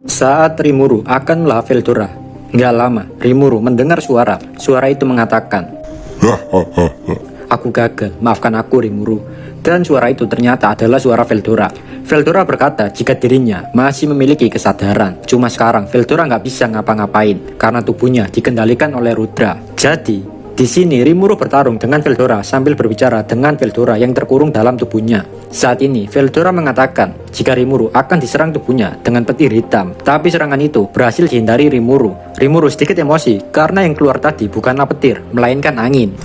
Saat Rimuru akan melahap Veldora, nggak lama Rimuru mendengar suara. Suara itu mengatakan, "Aku gagal, maafkan aku Rimuru." Dan suara itu ternyata adalah suara Veldora. Veldora berkata jika dirinya masih memiliki kesadaran. Cuma sekarang Veldora nggak bisa ngapa-ngapain karena tubuhnya dikendalikan oleh Rudra. Jadi di sini Rimuru bertarung dengan Veldora sambil berbicara dengan Veldora yang terkurung dalam tubuhnya. Saat ini Veldora mengatakan jika Rimuru akan diserang tubuhnya dengan petir hitam. Tapi serangan itu berhasil dihindari Rimuru. Rimuru sedikit emosi karena yang keluar tadi bukanlah petir, melainkan angin.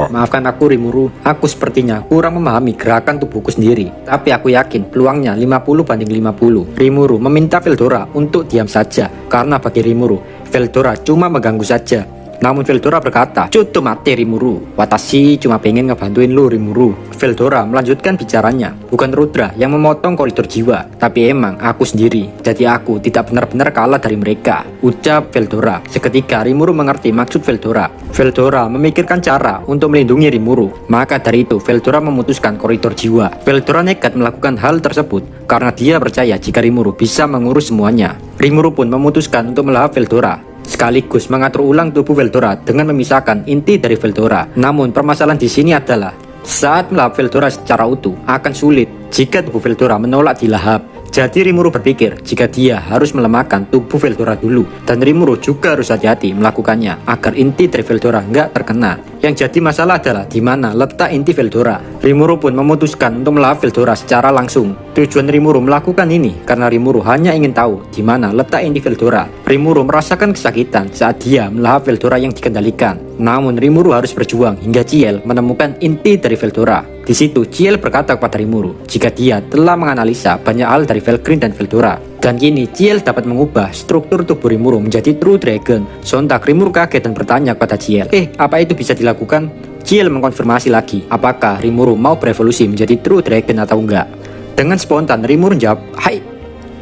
"Maafkan aku Rimuru, aku sepertinya kurang memahami gerakan tubuhku sendiri. Tapi aku yakin peluangnya 50-50. Rimuru meminta Veldora untuk diam saja karena bagi Rimuru, Veldora cuma mengganggu saja. Namun Veldora berkata, "Cutu mati Rimuru, Watashi cuma pengen ngebantuin lu Rimuru." Veldora melanjutkan bicaranya, "Bukan Rudra yang memotong koridor jiwa, tapi emang aku sendiri. Jadi aku tidak benar-benar kalah dari mereka," ucap Veldora. Seketika Rimuru mengerti maksud Veldora. Veldora memikirkan cara untuk melindungi Rimuru. Maka dari itu Veldora memutuskan koridor jiwa. Veldora nekat melakukan hal tersebut karena dia percaya jika Rimuru bisa mengurus semuanya. Rimuru pun memutuskan untuk melahap Veldora, sekaligus mengatur ulang tubuh Veldora dengan memisahkan inti dari Veldora. Namun permasalahan di sini adalah saat melahap Veldora secara utuh akan sulit jika tubuh Veldora menolak dilahap. Jadi Rimuru berpikir jika dia harus melemahkan tubuh Veldora dulu. Dan Rimuru juga harus hati-hati melakukannya agar inti dari Veldora nggak terkena. Yang jadi masalah adalah di mana letak inti Veldora. Rimuru pun memutuskan untuk melahap Veldora secara langsung. Tujuan Rimuru melakukan ini karena Rimuru hanya ingin tahu di mana letak inti Veldora. Rimuru merasakan kesakitan saat dia melahap Veldora yang dikendalikan. Namun Rimuru harus berjuang hingga Ciel menemukan inti dari Veldora. Di situ Ciel berkata kepada Rimuru jika dia telah menganalisa banyak hal dari Velgrin dan Veldora. Dan kini Ciel dapat mengubah struktur tubuh Rimuru menjadi True Dragon. Sontak Rimuru kaget dan bertanya kepada Ciel, apa itu bisa dilakukan?" Ciel mengkonfirmasi lagi apakah Rimuru mau berevolusi menjadi True Dragon atau enggak. Dengan spontan Rimuru menjawab, "Hai."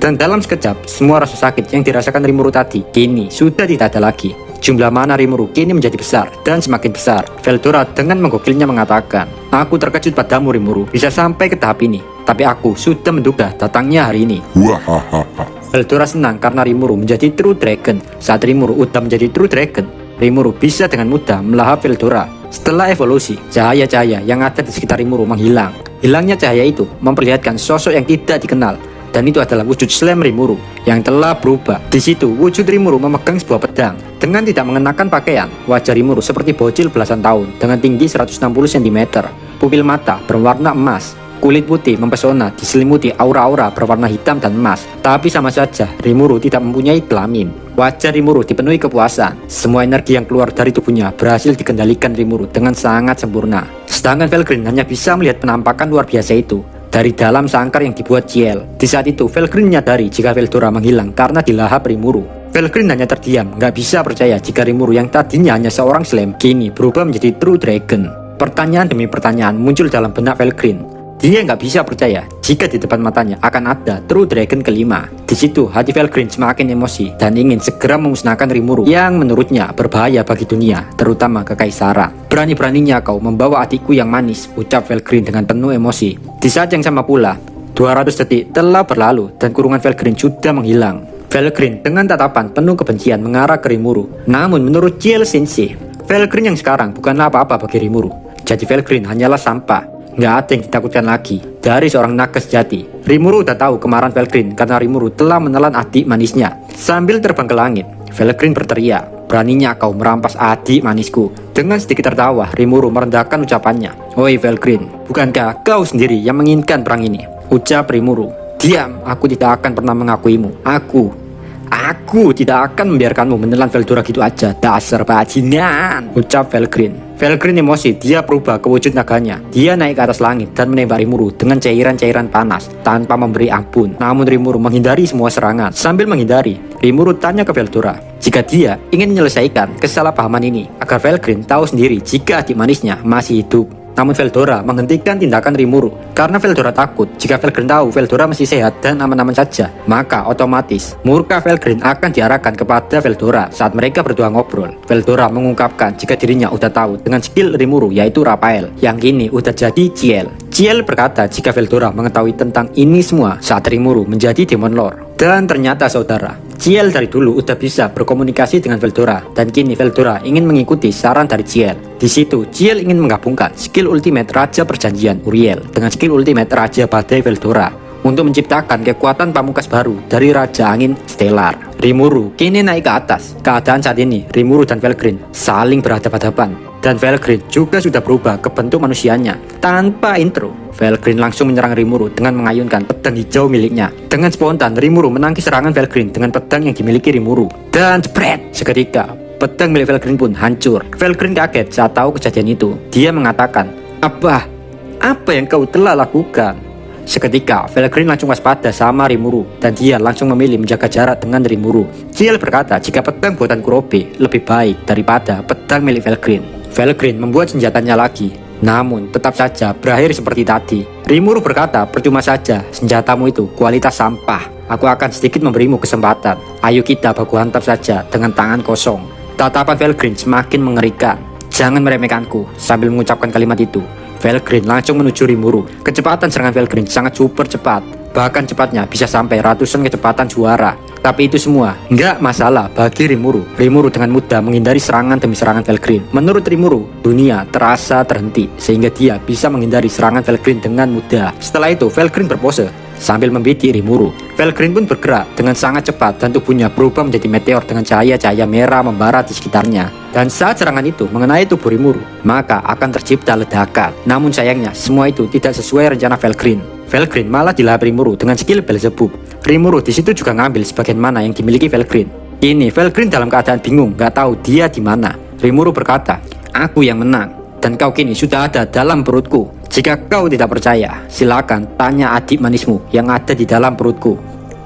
Dan dalam sekejap semua rasa sakit yang dirasakan Rimuru tadi kini sudah tidak ada lagi. Jumlah mana Rimuru kini menjadi besar dan semakin besar. Veldora dengan menggokilnya mengatakan, "Aku terkejut padamu Rimuru bisa sampai ke tahap ini. Tapi aku sudah menduga datangnya hari ini." Veldora senang karena Rimuru menjadi True Dragon. Saat Rimuru udah menjadi True Dragon, Rimuru bisa dengan mudah melahap Veldora. Setelah evolusi, cahaya-cahaya yang ada di sekitar Rimuru menghilang. Hilangnya cahaya itu memperlihatkan sosok yang tidak dikenal. Dan itu adalah wujud Slam Rimuru yang telah berubah. Di situ wujud Rimuru memegang sebuah pedang dengan tidak mengenakan pakaian. Wajah Rimuru seperti bocil belasan tahun dengan tinggi 160 cm. Pupil mata berwarna emas. Kulit putih mempesona diselimuti aura-aura berwarna hitam dan emas. Tapi sama saja Rimuru tidak mempunyai kelamin. Wajah Rimuru dipenuhi kepuasan. Semua energi yang keluar dari tubuhnya berhasil dikendalikan Rimuru dengan sangat sempurna. Sedangkan Velgrin hanya bisa melihat penampakan luar biasa itu dari dalam sangkar yang dibuat Ciel. Di saat itu Velgrin menyadari jika Veldora menghilang karena dilahap Rimuru. Velgrin hanya terdiam, nggak bisa percaya jika Rimuru yang tadinya hanya seorang Slam kini berubah menjadi True Dragon. Pertanyaan demi pertanyaan muncul dalam benak Velgrin. Dia nggak bisa percaya jika di depan matanya akan ada True Dragon kelima. Di situ hati Velgrin semakin emosi dan ingin segera memusnahkan Rimuru yang menurutnya berbahaya bagi dunia, terutama kekaisaran. "Berani-beraninya kau membawa adikku yang manis," ucap Velgrin dengan penuh emosi. Di saat yang sama pula, 200 detik telah berlalu dan kurungan Velgrin sudah menghilang. Velgrin dengan tatapan penuh kebencian mengarah ke Rimuru. Namun menurut Ciel Sensei, Velgrin yang sekarang bukanlah apa-apa bagi Rimuru. Jadi Velgrin hanyalah sampah. Nggak ada yang ditakutkan lagi dari seorang naga sejati. Rimuru udah tahu kemarahan Velgrin karena Rimuru telah menelan adik manisnya. Sambil terbang ke langit, Velgrin berteriak, "Beraninya kau merampas adik manisku." Dengan sedikit tertawa, Rimuru merendahkan ucapannya. "Oi Velgrin, bukankah kau sendiri yang menginginkan perang ini?" ucap Rimuru. "Diam, aku tidak akan pernah mengakuimu. Aku tidak akan membiarkanmu menelan Veldora gitu aja, dasar bajingan," ucap Velgrin. Velgrin emosi, dia berubah ke wujud naganya. Dia naik ke atas langit dan menembak Rimuru dengan cairan-cairan panas tanpa memberi ampun. Namun Rimuru menghindari semua serangan. Sambil menghindari, Rimuru tanya ke Veldora jika dia ingin menyelesaikan kesalahpahaman ini agar Velgrin tahu sendiri jika adik manisnya masih hidup. Namun Veldora menghentikan tindakan Rimuru karena Veldora takut jika Velgrin tahu Veldora masih sehat dan aman-aman saja, maka otomatis murka Velgrin akan diarahkan kepada Veldora saat mereka berdua ngobrol. Veldora mengungkapkan jika dirinya udah tahu dengan skill Rimuru yaitu Raphael yang kini udah jadi Ciel. Ciel berkata jika Veldora mengetahui tentang ini semua saat Rimuru menjadi Demon Lord. Dan ternyata saudara, Ciel dari dulu udah bisa berkomunikasi dengan Veldora, dan kini Veldora ingin mengikuti saran dari Ciel. Di situ Ciel ingin menggabungkan skill ultimate Raja Perjanjian Uriel dengan skill ultimate Raja Badai Veldora untuk menciptakan kekuatan pamungkas baru dari Raja Angin Stellar. Rimuru kini naik ke atas. Keadaan saat ini, Rimuru dan Felgreen saling berhadapan-hadapan. Dan Felgreen juga sudah berubah ke bentuk manusianya. Tanpa intro, Felgreen langsung menyerang Rimuru dengan mengayunkan pedang hijau miliknya. Dengan spontan, Rimuru menangkis serangan Felgreen dengan pedang yang dimiliki Rimuru. Dan jepret! Seketika, pedang milik Felgreen pun hancur. Felgreen kaget saat tahu kejadian itu. Dia mengatakan, Apa yang kau telah lakukan? Seketika, Felgreen langsung waspada sama Rimuru, dan dia langsung memilih menjaga jarak dengan Rimuru. Ciel berkata jika pedang buatan Kurobe lebih baik daripada pedang milik Felgreen. Felgreen membuat senjatanya lagi, namun tetap saja berakhir seperti tadi. Rimuru berkata, percuma saja, senjatamu itu kualitas sampah. Aku akan sedikit memberimu kesempatan. Ayo kita baku hantam saja dengan tangan kosong. Tatapan Felgreen semakin mengerikan. Jangan meremehkanku. Sambil mengucapkan kalimat itu, Felgreen langsung menuju Rimuru. Kecepatan serangan Felgreen sangat super cepat. Bahkan cepatnya bisa sampai ratusan kecepatan suara. Tapi itu semua nggak masalah bagi Rimuru. Rimuru dengan mudah menghindari serangan demi serangan Felgreen. Menurut Rimuru, dunia terasa terhenti sehingga dia bisa menghindari serangan Felgreen dengan mudah. Setelah itu, Felgreen berpose sambil membidik Rimuru. Felgreen pun bergerak dengan sangat cepat dan tubuhnya berubah menjadi meteor dengan cahaya-cahaya merah membara di sekitarnya. Dan saat serangan itu mengenai tubuh Rimuru, maka akan tercipta ledakan. Namun sayangnya, semua itu tidak sesuai rencana Felgreen. Felgreen malah dilahap Rimuru dengan skill Beelzebub. Rimuru di situ juga ngambil sebagian mana yang dimiliki Felgreen. Ini Felgreen dalam keadaan bingung, nggak tahu dia di mana. Rimuru berkata, aku yang menang, dan kau kini sudah ada dalam perutku. Jika kau tidak percaya, silakan tanya adik manismu yang ada di dalam perutku.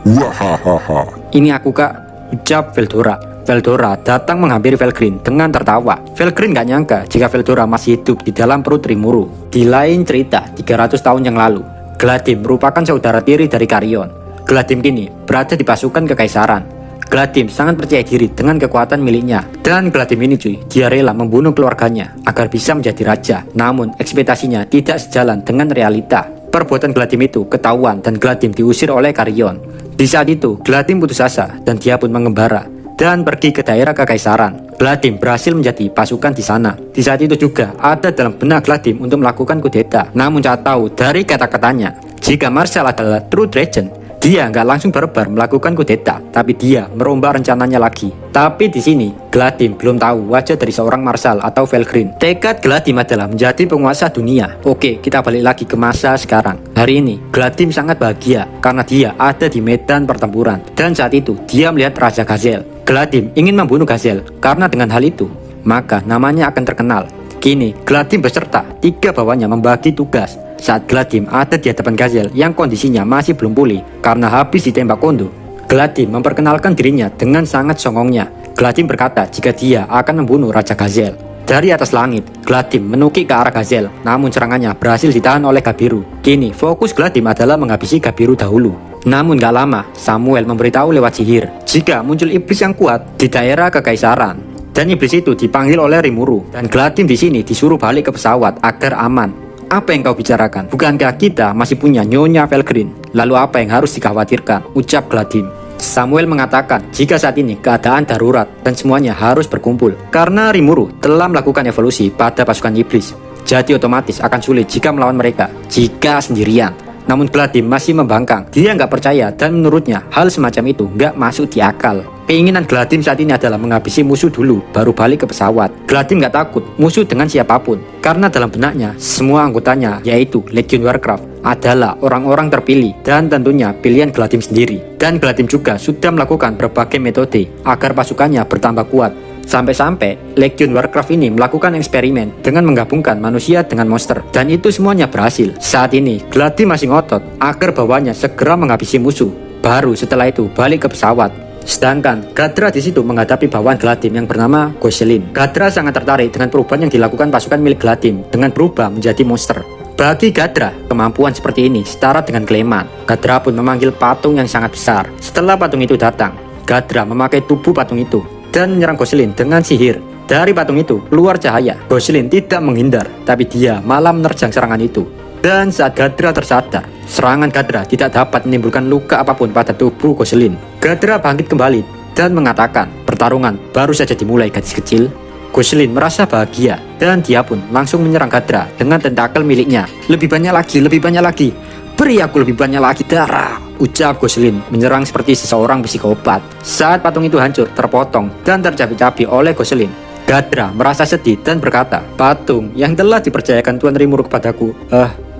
Wahahaha. Ini aku kak, ucap Veldora. Veldora datang menghampiri Felgreen dengan tertawa. Felgreen gak nyangka jika Veldora masih hidup di dalam perut Rimuru. Di lain cerita, 300 tahun yang lalu, Gladim merupakan saudara tiri dari Carrion. Gladim kini berada di pasukan kekaisaran. Gladim sangat percaya diri dengan kekuatan miliknya. Dan Gladim ini cuy, dia rela membunuh keluarganya agar bisa menjadi raja. Namun ekspektasinya tidak sejalan dengan realita. Perbuatan Gladim itu ketahuan dan Gladim diusir oleh Carrion. Di saat itu, Gladim putus asa dan dia pun mengembara dan pergi ke daerah kekaisaran. Gladim berhasil menjadi pasukan di sana. Di saat itu juga ada dalam benak Gladim untuk melakukan kudeta. Namun saat tahu dari kata-katanya, jika Marshall adalah true dragon, dia nggak langsung barbar melakukan kudeta, tapi dia merombak rencananya lagi. Tapi di sini, Gladim belum tahu wajah dari seorang Marshall atau Felgreen. Tekad Gladim adalah menjadi penguasa dunia. Oke, kita balik lagi ke masa sekarang. Hari ini, Gladim sangat bahagia karena dia ada di medan pertempuran. Dan saat itu, dia melihat Raja Gazel. Gladim ingin membunuh Gazel karena dengan hal itu, maka namanya akan terkenal. Kini, Gladim beserta 3 bawahnya membagi tugas. Saat Gladim ada di hadapan Gazel yang kondisinya masih belum pulih karena habis ditembak Kondo, Gladim memperkenalkan dirinya dengan sangat songongnya. Gladim berkata jika dia akan membunuh Raja Gazel. Dari atas langit, Gladim menukik ke arah Gazel, namun serangannya berhasil ditahan oleh Gabiru. Kini, fokus Gladim adalah menghabisi Gabiru dahulu. Namun gak lama, Samuel memberitahu lewat sihir jika muncul iblis yang kuat di daerah kekaisaran. Dan iblis itu dipanggil oleh Rimuru. Dan Gladim di sini disuruh balik ke pesawat agar aman. Apa yang kau bicarakan? Bukankah kita masih punya Nyonya Felgreen? Lalu apa yang harus dikhawatirkan? Ucap Gladim. Samuel mengatakan jika saat ini keadaan darurat dan semuanya harus berkumpul karena Rimuru telah melakukan evolusi pada pasukan iblis. Jadi otomatis akan sulit jika melawan mereka jika sendirian. Namun Gladim masih membangkang. Dia nggak percaya dan menurutnya hal semacam itu nggak masuk di akal. Keinginan Gladim saat ini adalah menghabisi musuh dulu, baru balik ke pesawat. Gladim nggak takut musuh dengan siapapun, karena dalam benaknya semua anggotanya, yaitu Legion Warcraft, adalah orang-orang terpilih dan tentunya pilihan Gladim sendiri. Dan Gladim juga sudah melakukan berbagai metode agar pasukannya bertambah kuat. Sampai-sampai Legion Warcraft ini melakukan eksperimen dengan menggabungkan manusia dengan monster, dan itu semuanya berhasil. Saat ini Gladim masih ngotot agar bawahnya segera menghabisi musuh. Baru setelah itu balik ke pesawat. Sedangkan Gadra di situ menghadapi bawahan Gladim yang bernama Gosselin. Gadra sangat tertarik dengan perubahan yang dilakukan pasukan milik Gladim dengan berubah menjadi monster. Bagi Gadra, kemampuan seperti ini setara dengan kelemahan. Gadra pun memanggil patung yang sangat besar. Setelah patung itu datang, Gadra memakai tubuh patung itu dan menyerang Gosselin dengan sihir. Dari patung itu keluar cahaya. Gosselin tidak menghindar, tapi dia malah menerjang serangan itu. Dan saat Gadra tersadar, serangan Gadra tidak dapat menimbulkan luka apapun pada tubuh Goselin. Gadra bangkit kembali dan mengatakan, pertarungan baru saja dimulai gadis kecil. Goselin merasa bahagia dan dia pun langsung menyerang Gadra dengan tentakel miliknya. Lebih banyak lagi, lebih banyak lagi. Beri aku lebih banyak lagi darah, ucap Goselin menyerang seperti seseorang psikopat. Saat patung itu hancur, terpotong dan tercabik-cabik oleh Goselin, Gadra merasa sedih dan berkata, patung yang telah dipercayakan Tuan Rimuru kepadaku,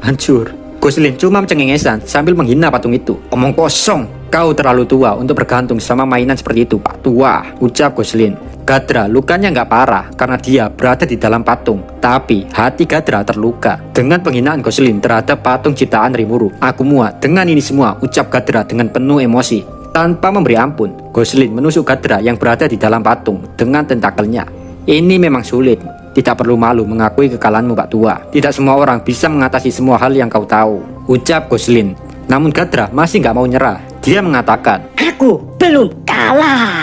hancur. Goselin cuma cengengesan sambil menghina patung itu. Omong kosong, kau terlalu tua untuk bergantung sama mainan seperti itu, Pak Tua, ucap Goselin. Gadra lukanya nggak parah karena dia berada di dalam patung. Tapi hati Gadra terluka dengan penghinaan Goselin terhadap patung ciptaan Rimuru. Aku muak dengan ini semua, ucap Gadra dengan penuh emosi. Tanpa memberi ampun, Goselin menusuk Gadra yang berada di dalam patung dengan tentakelnya. Ini memang sulit. Tidak perlu malu mengakui kekalahanmu, Pak Tua. Tidak semua orang bisa mengatasi semua hal yang kau tahu, ucap Goselin. Namun Gadra masih nggak mau nyerah. Dia mengatakan, Aku belum kalah.